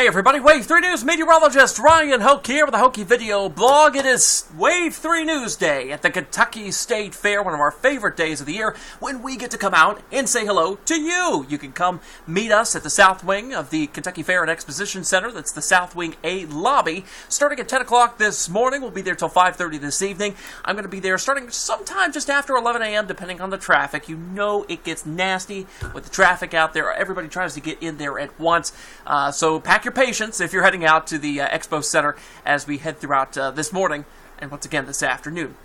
Hey everybody, Wave 3 News Meteorologist Ryan Hoke here with the Hokey video blog. It is Wave 3 News Day at the Kentucky State Fair, one of our favorite days of the year, when we get to come out and say hello to you. You can come meet us at the South Wing of the Kentucky Fair and Exposition Center. That's the South Wing A lobby. Starting at 10 o'clock this morning, we'll be there till 5:30 this evening. I'm going to be there starting sometime just after 11 a.m. depending on the traffic. You know it gets nasty with the traffic out there. Everybody tries to get in there at once, so pack your patience if you're heading out to the Expo Center as we head throughout this morning and once again this afternoon.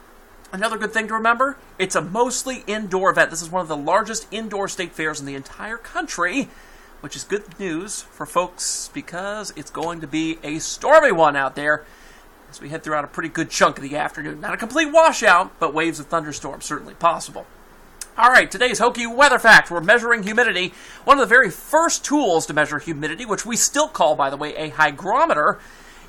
Another good thing to remember, it's a mostly indoor event. This is one of the largest indoor state fairs in the entire country, which is good news for folks because it's going to be a stormy one out there as we head throughout a pretty good chunk of the afternoon. Not a complete washout, but waves of thunderstorms certainly possible. All right, today's Hokey weather fact. We're measuring humidity. One of the very first tools to measure humidity, which we still call, by the way, a hygrometer,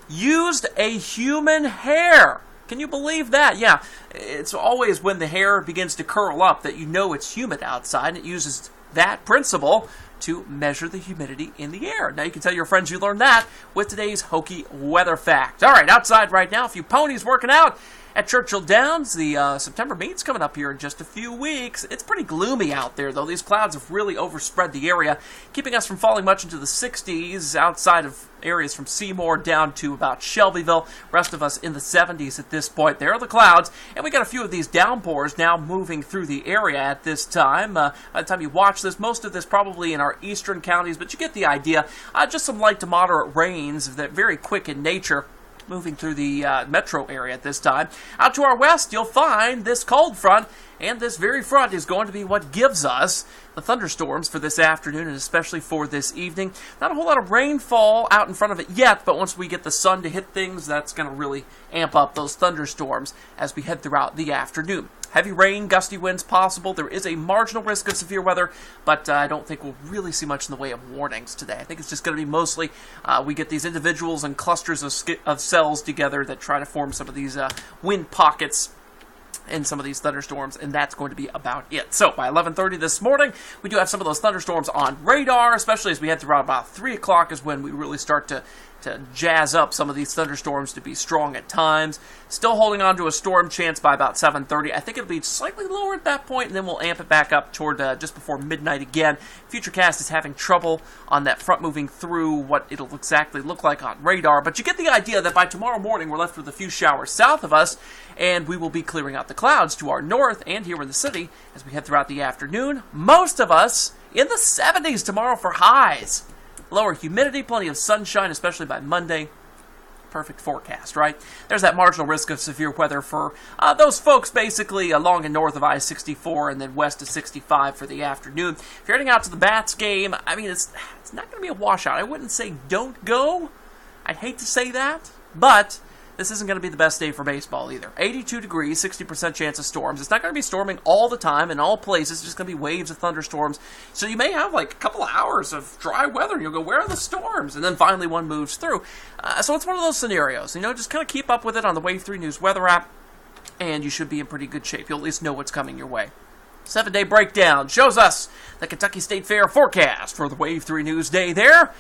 used a human hair. Can you believe that? Yeah, it's always when the hair begins to curl up that you know it's humid outside, and it uses that principle to measure the humidity in the air. Now you can tell your friends you learned that with today's Hokey weather fact. All right, outside right now, a few ponies working out at Churchill Downs. The September meet's coming up here in just a few weeks. It's pretty gloomy out there, though. These clouds have really overspread the area, keeping us from falling much into the 60s outside of areas from Seymour down to about Shelbyville. Rest of us in the 70s at this point. There are the clouds, and we got a few of these downpours now moving through the area at this time. By the time you watch this, most of this probably in our eastern counties, but you get the idea. Just some light to moderate rains that very quick in nature, moving through the metro area at this time. Out to our west, you'll find this cold front, and this very front is going to be what gives us the thunderstorms for this afternoon and especially for this evening. Not a whole lot of rainfall out in front of it yet, but once we get the sun to hit things, that's going to really amp up those thunderstorms as we head throughout the afternoon. Heavy rain, gusty winds possible. There is a marginal risk of severe weather, but I don't think we'll really see much in the way of warnings today. I think it's just going to be mostly we get these individuals and clusters of cells together that try to form some of these wind pockets and some of these thunderstorms, and that's going to be about it. So by 11:30 this morning, we do have some of those thunderstorms on radar, especially as we head throughout about 3 o'clock is when we really start to jazz up some of these thunderstorms to be strong at times. Still holding on to a storm chance by about 7:30. I think it'll be slightly lower at that point, and then we'll amp it back up toward just before midnight again. Futurecast is having trouble on that front moving through what it'll exactly look like on radar, but you get the idea that by tomorrow morning we're left with a few showers south of us, and we will be clearing out the clouds to our north and here in the city as we head throughout the afternoon. Most of us in the 70s tomorrow for highs. Lower humidity, plenty of sunshine, especially by Monday. Perfect forecast, right? There's that marginal risk of severe weather for those folks basically along and north of I-64 and then west of 65 for the afternoon. If you're heading out to the Bats game, I mean, it's not going to be a washout. I wouldn't say don't go. I'd hate to say that, but this isn't going to be the best day for baseball either. 82 degrees, 60% chance of storms. It's not going to be storming all the time in all places. It's just going to be waves of thunderstorms. So you may have like a couple of hours of dry weather, and you'll go, where are the storms? And then finally one moves through. So it's one of those scenarios. Just kind of keep up with it on the Wave 3 News weather app, and you should be in pretty good shape. You'll at least know what's coming your way. 7-day breakdown shows us the Kentucky State Fair forecast for the Wave 3 News Day there,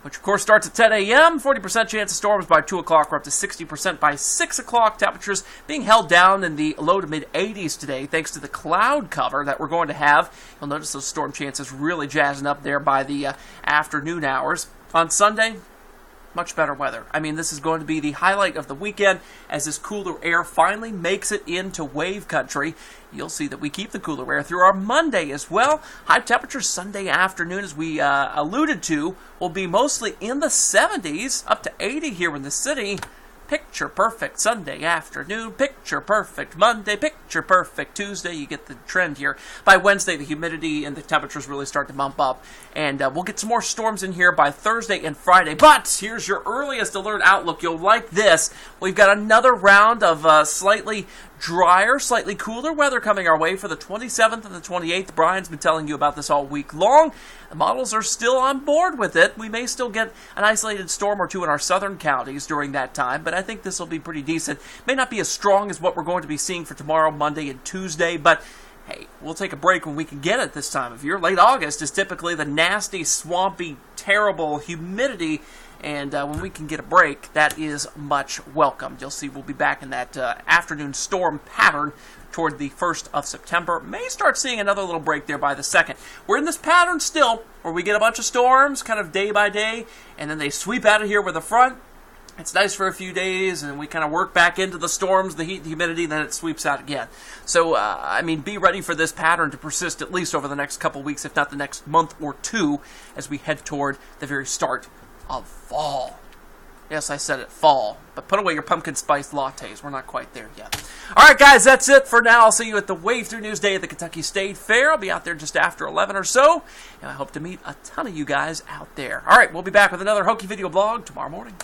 which of course starts at 10 a.m., 40% chance of storms by 2 o'clock. We're up to 60% by 6 o'clock. Temperatures being held down in the low to mid-80s today thanks to the cloud cover that we're going to have. You'll notice those storm chances really jazzing up there by the afternoon hours. On Sunday, much better weather. I mean, this is going to be the highlight of the weekend as this cooler air finally makes it into wave country. You'll see that we keep the cooler air through our Monday as well. High temperatures Sunday afternoon, as we alluded to, will be mostly in the 70s, up to 80 here in the city. Picture perfect Sunday afternoon, picture perfect Monday, picture perfect Tuesday. You get the trend here. By Wednesday, the humidity and the temperatures really start to bump up, and we'll get some more storms in here by Thursday and Friday. But here's your earliest alert outlook. You'll like this. We've got another round of slightly drier, slightly cooler weather coming our way for the 27th and the 28th. Brian's been telling you about this all week long. The models are still on board with it. We may still get an isolated storm or two in our southern counties during that time, but I think this will be pretty decent. May not be as strong as what we're going to be seeing for tomorrow, Monday, and Tuesday, but hey, we'll take a break when we can get it this time of year. Late August is typically the nasty, swampy, terrible humidity, and when we can get a break, that is much welcomed. You'll see we'll be back in that afternoon storm pattern toward the 1st of September. May start seeing another little break there by the 2nd. We're in this pattern still, where we get a bunch of storms, kind of day by day, and then they sweep out of here with a front. It's nice for a few days, and we kind of work back into the storms, the heat, the humidity, then it sweeps out again. So, I mean, be ready for this pattern to persist at least over the next couple weeks, if not the next month or two, as we head toward the very start of fall. Yes, I said it, fall. But put away your pumpkin spice lattes. We're not quite there yet. All right, guys, that's it for now. I'll see you at the Wave Through News Day at the Kentucky State Fair. I'll be out there just after 11 or so, and I hope to meet a ton of you guys out there. All right, we'll be back with another Hokey video blog tomorrow morning.